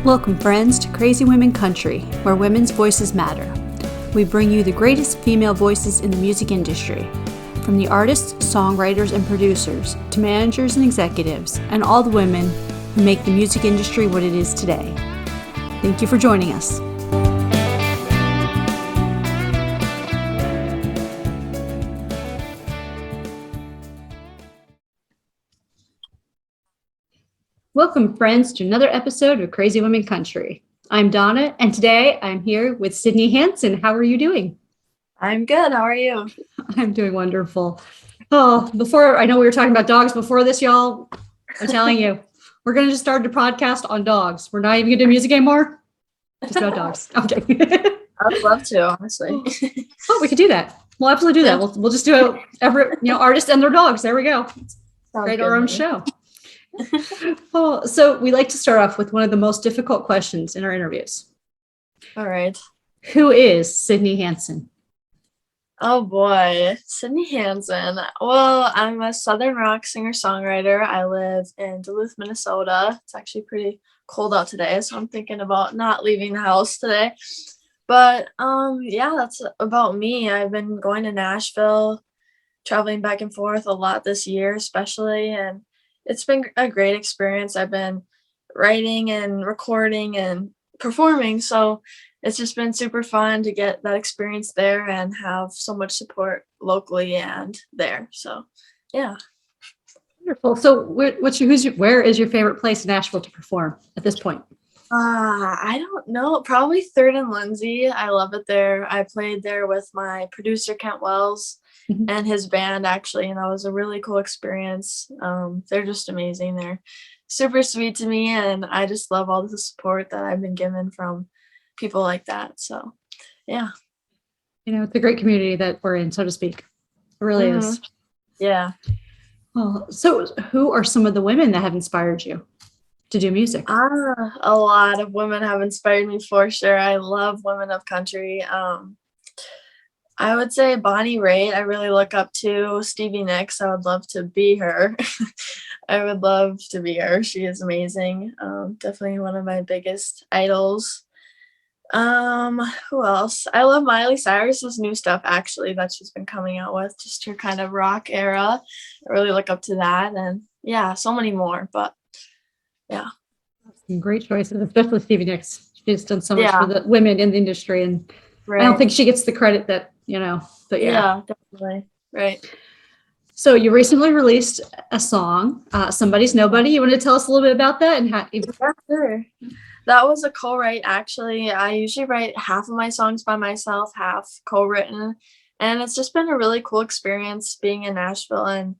Welcome, friends, to Crazy Women Country, where women's voices matter. We bring you the greatest female voices in the music industry, from the artists, songwriters, and producers, to managers and executives, and all the women who make the music industry what it is today. Thank you for joining us. Welcome, friends, to another episode of Crazy Women Country. I'm Donna, and today I'm here with Sydney Hansen. How are you doing? I'm good. How are you? I'm doing wonderful. I know we were talking about dogs before this, y'all. I'm telling you, we're going to just start a podcast on dogs. We're not even going to do music anymore. Just about dogs. Okay. I would love to, honestly. Oh, we could do that. We'll absolutely do that. We'll just do artists and their dogs. There we go. Create our own show. So we like to start off with one of the most difficult questions in our interviews. All right. Who is Sydney Hansen? Oh boy, Sydney Hansen. Well, I'm a Southern rock singer-songwriter. I live in Duluth, Minnesota. It's actually pretty cold out today, so I'm thinking about not leaving the house today. But yeah, that's about me. I've been going to Nashville, traveling back and forth a lot this year, especially, and it's been a great experience. I've been writing and recording and performing, so it's just been super fun to get that experience there and have so much support locally and there. So, yeah. Wonderful. So where is your favorite place in Nashville to perform at this point? I don't know. Probably Third and Lindsay. I love it there. I played there with my producer, Kent Wells, and his band, actually, and that was a really cool experience. They're just amazing. They're super sweet to me, and I just love all the support that I've been given from people like that. So, yeah. It's a great community that we're in, so to speak. It really is. Yeah. Well, so who are some of the women that have inspired you to do music? A lot of women have inspired me for sure. I love women of country. I would say Bonnie Raitt, I really look up to. Stevie Nicks, I would love to be her. I would love to be her. She is amazing. Definitely one of my biggest idols. Who else? I love Miley Cyrus's new stuff, actually, that she's been coming out with, just her kind of rock era. I really look up to that, and yeah, so many more, but yeah. Some great choices, especially Stevie Nicks. She's done so much for the women in the industry, and I don't think she gets the credit that, but yeah, definitely. Right. So you recently released a song, Somebody's Nobody. You want to tell us a little bit about that? Yeah, sure. That was a co-write, actually. I usually write half of my songs by myself, half co-written. And it's just been a really cool experience being in Nashville and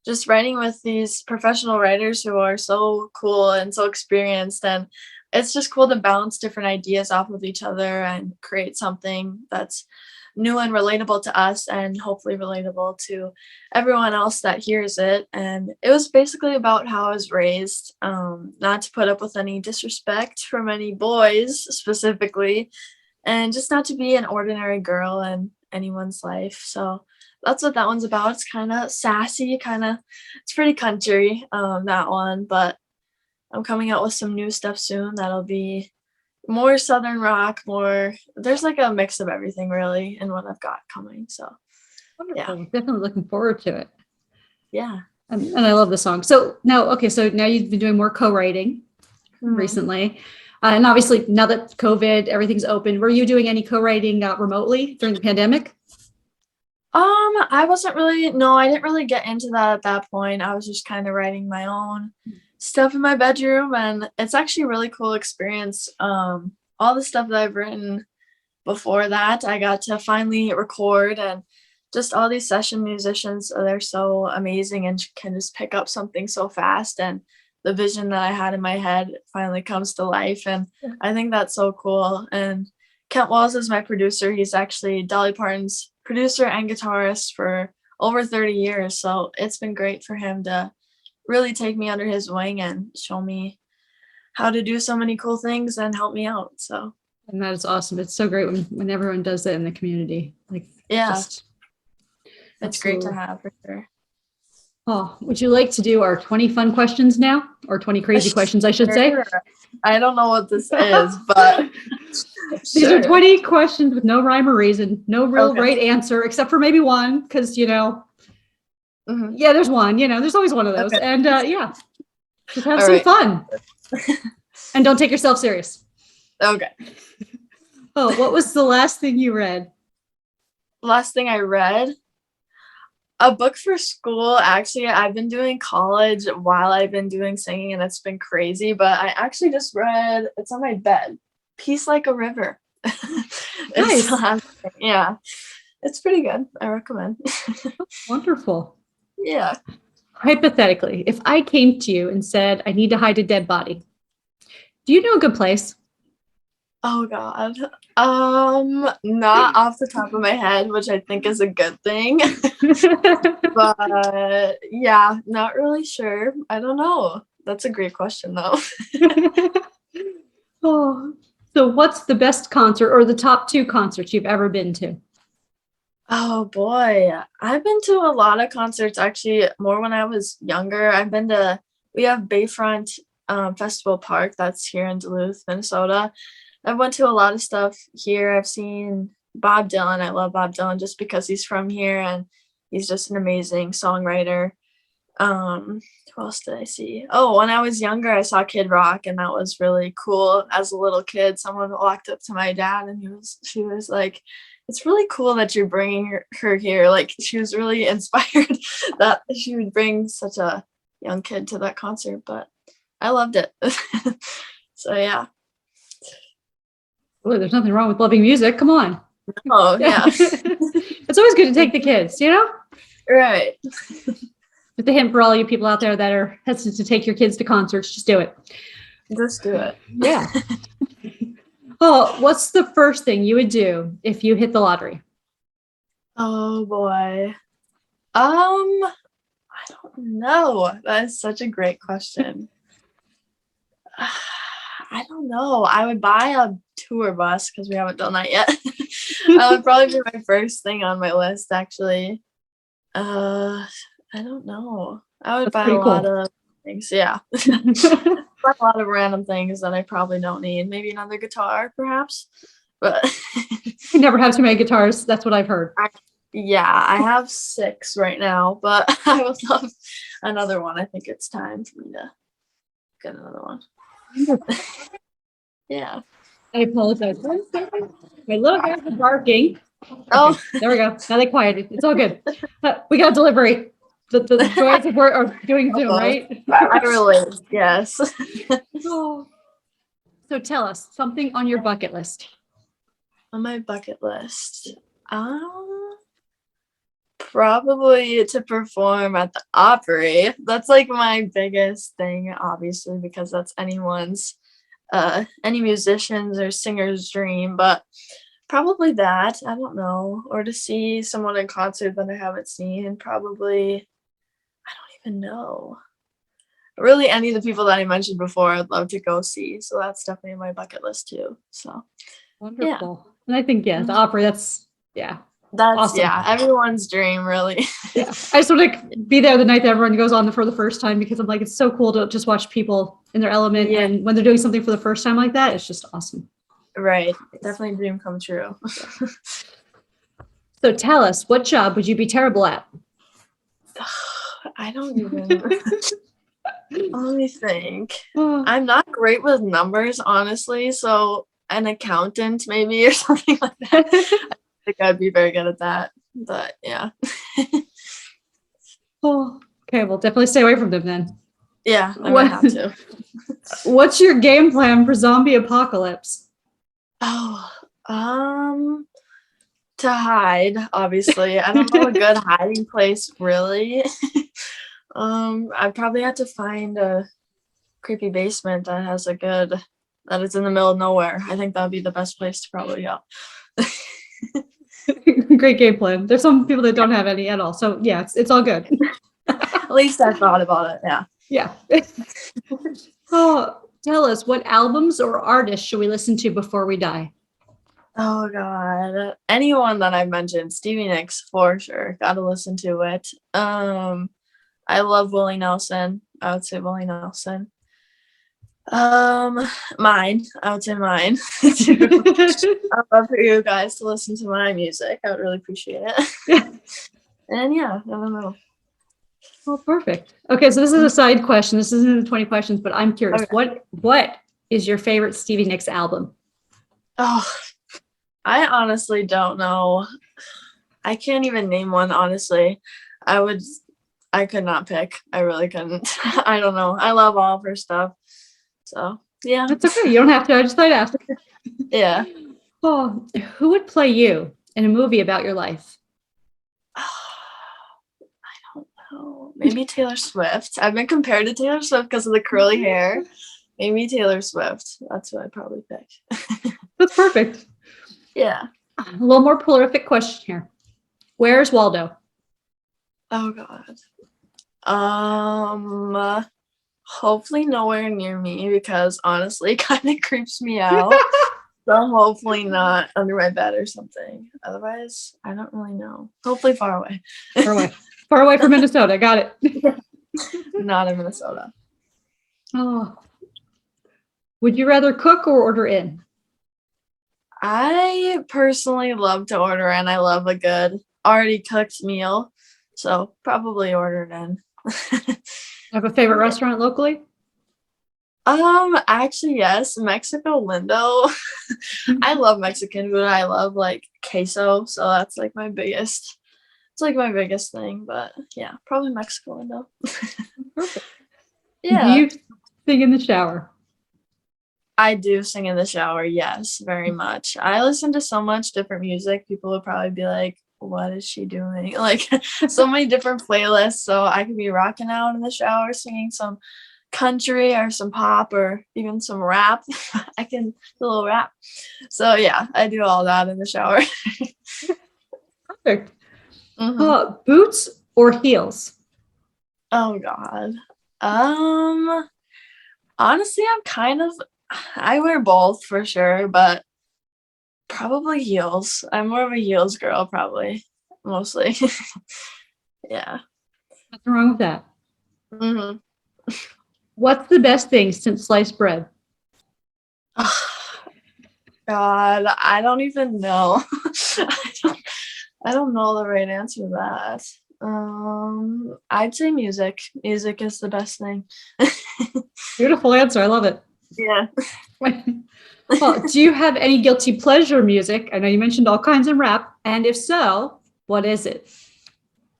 just writing with these professional writers who are so cool and so experienced. And it's just cool to bounce different ideas off of each other and create something that's new and relatable to us and hopefully relatable to everyone else that hears it. And it was basically about how I was raised, not to put up with any disrespect from any boys specifically, and just not to be an ordinary girl in anyone's life. So that's what that one's about. It's kind of sassy, it's pretty country, that one, but I'm coming out with some new stuff soon that'll be more Southern rock, there's like a mix of everything really in what I've got coming. So wonderful. Yeah. Definitely looking forward to it. Yeah. And I love the song. So now you've been doing more co-writing recently. And obviously now that COVID, everything's open. Were you doing any co-writing remotely during the pandemic? I didn't really get into that at that point. I was just kind of writing my own stuff in my bedroom, and it's actually a really cool experience. All the stuff that I've written before that, I got to finally record, and just all these session musicians, they're so amazing and can just pick up something so fast, and the vision that I had in my head finally comes to life, and I think that's so cool. And Kent Wells is my producer. He's actually Dolly Parton's producer and guitarist for over 30 years, so it's been great for him to really take me under his wing and show me how to do so many cool things and help me out. So, and that is awesome. It's so great when everyone does that in the community. It's great to have for sure. Oh, would you like to do our 20 fun questions now? Or 20 crazy questions, I should say. Sure. I don't know what this is, but These are sure. 20 questions with no rhyme or reason, no real Okay. right answer, except for maybe one, because, Mhm. yeah, there's one, there's always one of those. Okay. And yeah, just have All some right. fun. And don't take yourself serious. Okay. Oh, what was the last thing you read? Last thing I read, a book for school. Actually, I've been doing college while I've been doing singing, and it's been crazy. But I actually just read, it's on my bed, Peace Like a River. It's Nice. the last thing. Yeah. It's pretty good. I recommend. Wonderful. Yeah. Hypothetically, if I came to you and said, I need to hide a dead body, do you know a good place? Oh God. Not off the top of my head, which I think is a good thing. But yeah, not really sure. I don't know. That's a great question though. Oh, so what's the best concert or the top 2 concerts you've ever been to? Oh boy. I've been to a lot of concerts actually more when I was younger. We have Bayfront Festival Park that's here in Duluth, Minnesota. I went to a lot of stuff here. I've seen Bob Dylan. I love Bob Dylan just because he's from here and he's just an amazing songwriter. Who else did I see? Oh, when I was younger, I saw Kid Rock, and that was really cool. As a little kid, someone walked up to my dad, and she was like, "It's really cool that you're bringing her here." Like she was really inspired that she would bring such a young kid to that concert. But I loved it. So yeah. Oh, there's nothing wrong with loving music. Come on. Oh yeah. It's always good to take the kids, Right. With the hint for all you people out there that are hesitant to take your kids to concerts, just do it. Just do it. Yeah. Oh, what's the first thing you would do if you hit the lottery? Oh boy. I don't know. That is such a great question. I don't know. I would buy a tour bus because we haven't done that yet. That would probably be my first thing on my list, actually. I don't know. I would That's buy a pretty lot cool. of things. Yeah. Buy a lot of random things that I probably don't need. Maybe another guitar, perhaps. But You never have too many guitars. That's what I've heard. yeah, I have 6 right now, but I would love another one. I think it's time for me to get another one. Yeah. I apologize. 1 second. My little guys are barking. Oh, Okay, there we go. Now they quieted. It's all good. We got delivery. The joys of work are doing Zoom, right? I relate. Yes. Oh. So tell us something on your bucket list. On my bucket list, probably to perform at the Opry. That's like my biggest thing, obviously, because that's any musician's or singer's dream. But probably that. I don't know, or to see someone in concert that I haven't seen. Probably, I don't even know. Really, any of the people that I mentioned before, I'd love to go see. So that's definitely on my bucket list too. So yeah. Wonderful. And I think, the Opry, yeah, That's awesome. yeah, everyone's dream, really. Yeah. I just want to be there the night that everyone goes on for the first time because I'm like, it's so cool to just watch people in their element. Yeah. And when they're doing something for the first time like that, it's just awesome. Right. Definitely dream come true. So tell us, what job would you be terrible at? I don't even let me think. Oh, I'm not great with numbers, honestly, so an accountant maybe or something like that. I think I'd be very good at that. But yeah. okay, well, definitely stay away from them then. Yeah, I might have to. What's your game plan for zombie apocalypse? Oh, to hide, obviously. I don't know a good hiding place really. I'd probably have to find a creepy basement that is in the middle of nowhere. I think that would be the best place to probably go. Great game plan. There's some people that don't have any at all. So yeah, it's all good. At least I thought about it. Yeah. Yeah. Oh, tell us, what albums or artists should we listen to before we die? Oh God. Anyone that I've mentioned, Stevie Nicks for sure. Gotta listen to it. I love Willie Nelson. I would say Willie Nelson. Mine. I would say mine. Too. I'd love for you guys to listen to my music. I would really appreciate it. And yeah, I don't know. Well, perfect. Okay, so this is a side question. This isn't the 20 questions, but I'm curious. Okay. What is your favorite Stevie Nicks album? Oh, I honestly don't know. I can't even name one, honestly. I could not pick. I really couldn't. I don't know. I love all of her stuff. So yeah. That's okay. You don't have to. I just thought I'd ask. Yeah. Oh, who would play you in a movie about your life? I don't know. Maybe Taylor Swift. I've been compared to Taylor Swift because of the curly hair. Maybe Taylor Swift. That's what I'd probably pick. That's perfect. Yeah. A little more prolific question here. Where's Waldo? Oh God. Hopefully nowhere near me because honestly, it kind of creeps me out. So hopefully not under my bed or something. Otherwise, I don't really know. Hopefully far away. Far away. Far away from Minnesota. Got it. Not in Minnesota. Oh. Would you rather cook or order in? I personally love to order in. I love a good already cooked meal. So probably ordered in. Have a favorite restaurant locally? Actually, yes, Mexico Lindo. I love Mexican food. I love like queso, so that's like my biggest. It's like my biggest thing, but yeah, probably Mexico Lindo. Perfect. Yeah. Do you sing in the shower? I do sing in the shower, yes, very much. I listen to so much different music. People would probably be like, what is she doing? Like so many different playlists. So I could be rocking out in the shower, singing some country or some pop or even some rap. I can do a little rap. So yeah, I do all that in the shower. Perfect. Boots or heels? Oh God. Honestly, I wear both for sure, but probably heels. I'm more of a heels girl, probably mostly. Yeah. Nothing wrong with that. Mm-hmm. What's the best thing since sliced bread? God, I don't even know. I don't know the right answer to that. I'd say music. Music is the best thing. Beautiful answer. I love it. Yeah. Well, do you have any guilty pleasure music? I know you mentioned all kinds of rap, and if so, what is it?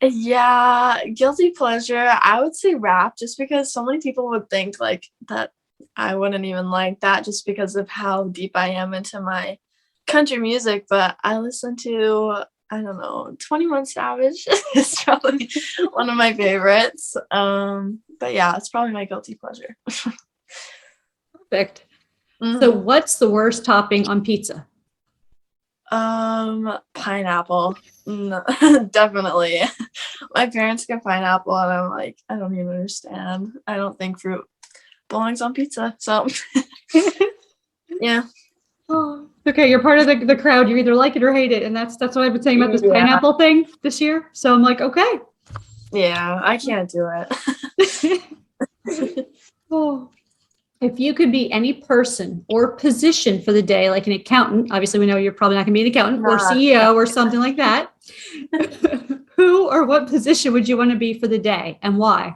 Yeah, guilty pleasure. I would say rap just because so many people would think like that I wouldn't even like that just because of how deep I am into my country music, but I listen to I don't know, 21 Savage is probably one of my favorites. But yeah, it's probably my guilty pleasure. Perfect. So what's the worst topping on pizza? Pineapple. No, definitely. My parents get pineapple and I'm like, I don't even understand. I don't think fruit belongs on pizza. So yeah. Oh, okay, you're part of the crowd. You either like it or hate it, and that's what I've been saying about this pineapple thing this year. So I'm like, okay. Yeah, I can't do it. Oh. If you could be any person or position for the day, like an accountant, obviously we know you're probably not going to be an accountant or CEO or something like that. Who or what position would you want to be for the day and why?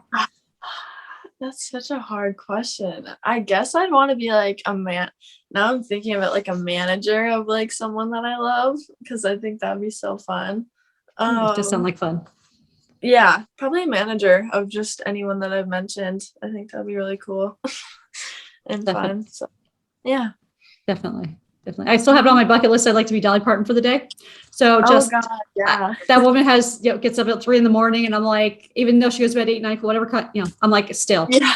That's such a hard question. I guess I'd want to be like a man. Now I'm thinking of it like a manager of like someone that I love because I think that'd be so fun. It does sound like fun. Yeah, probably a manager of just anyone that I've mentioned. I think that'd be really cool. And fun. So yeah. Definitely. I still have it on my bucket list. I'd like to be Dolly Parton for the day. So just God, yeah. that woman has, gets up at 3 a.m. and I'm like, even though she goes to bed at 8, 9, whatever, I'm like, still. Yeah.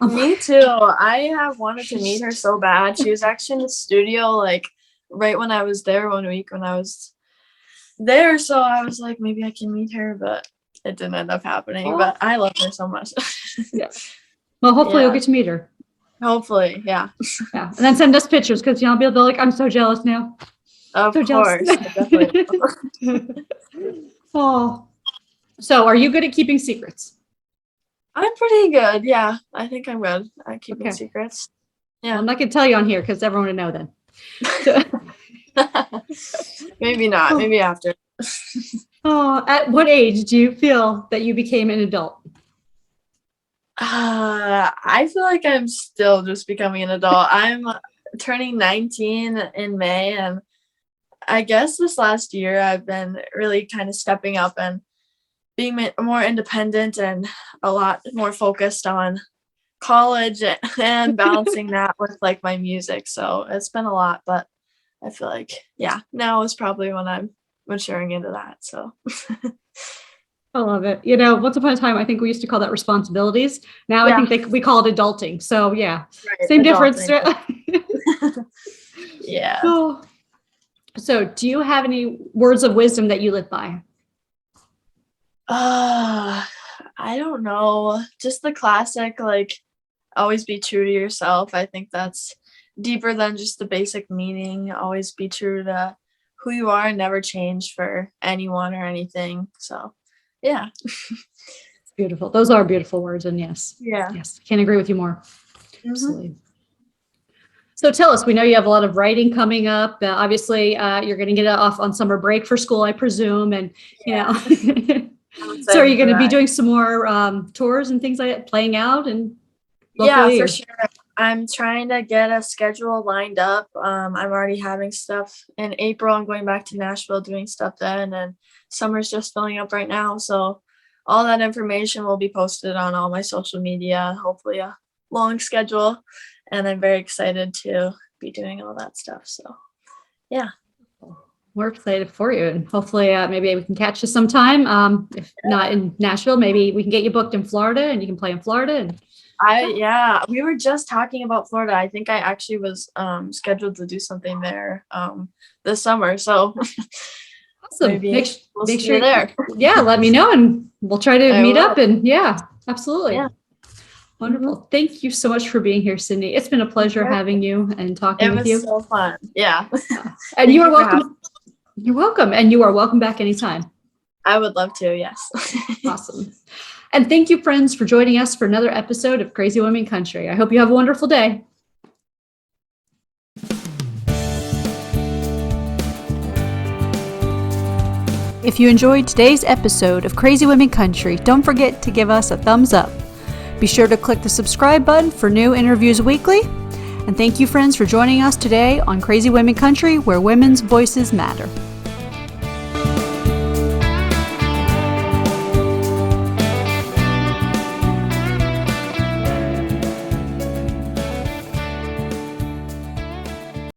Me too. I have wanted to meet her so bad. She was actually in the studio like right when I was there one week when I was there. So I was like, maybe I can meet her, but it didn't end up happening. But I love her so much. Yeah. Well, hopefully you'll get to meet her. Hopefully, yeah. Yeah. And then send us pictures because I'll be able to like, I'm so jealous now. Of course. Oh. So are you good at keeping secrets? I'm pretty good. Yeah, I think I'm good at keeping Okay. secrets. Well, Yeah. I'm not going to tell you on here because everyone would know then. So, Maybe not. oh, Maybe after. at what age do you feel that you became an adult? I feel like I'm still just becoming an adult. I'm turning 19 in May, and I guess this last year I've been really kind of stepping up and being more independent and a lot more focused on college and balancing that with like my music. So it's been a lot, but I feel like, yeah, now is probably when I'm maturing into that. So I love it. Once upon a time, I think we used to call that responsibilities. Now I yeah, think we call it adulting. So yeah, right. same difference. Adulting. Yeah. Oh. So do you have any words of wisdom that you live by? Uh, I don't know. Just the classic, like, always be true to yourself. I think that's deeper than just the basic meaning. Always be true to who you are and never change for anyone or anything. So, yeah. It's beautiful. Those are beautiful words. And yes, Yeah. yes, can't agree with you more. Mhm. Absolutely. So tell us, we know you have a lot of writing coming up. Obviously, you're going to get off on summer break for school, I presume. And, Yeah. I'm so are you excited for going to be that. doing some more tours and things like that, playing out and Yeah, locally? for Or? sure. I'm trying to get a schedule lined up. I'm already having stuff in April. I'm going back to Nashville doing stuff then, and summer's just filling up right now. So all that information will be posted on all my social media, hopefully a long schedule. And I'm very excited to be doing all that stuff. So yeah. We're excited for you, and hopefully, maybe we can catch you sometime. If not in Nashville, maybe we can get you booked in Florida, and you can play in Florida. And Yeah, we were just talking about Florida. I think I actually was scheduled to do something there this summer. So awesome. maybe we'll Make see sure, you there. yeah, let me know, and we'll try to I meet will. up. And yeah, absolutely. Yeah. Mhm. Wonderful. Thank you so much for being here, Sydney. It's been a pleasure Yeah. having you and talking It with was you. so fun. Yeah. And you Thank are you for having welcome. You're welcome. And you are welcome back anytime. I would love to, yes. Awesome. And thank you, friends, for joining us for another episode of Crazy Women Country. I hope you have a wonderful day. If you enjoyed today's episode of Crazy Women Country, don't forget to give us a thumbs up. Be sure to click the subscribe button for new interviews weekly. And thank you, friends, for joining us today on Crazy Women Country, where women's voices matter.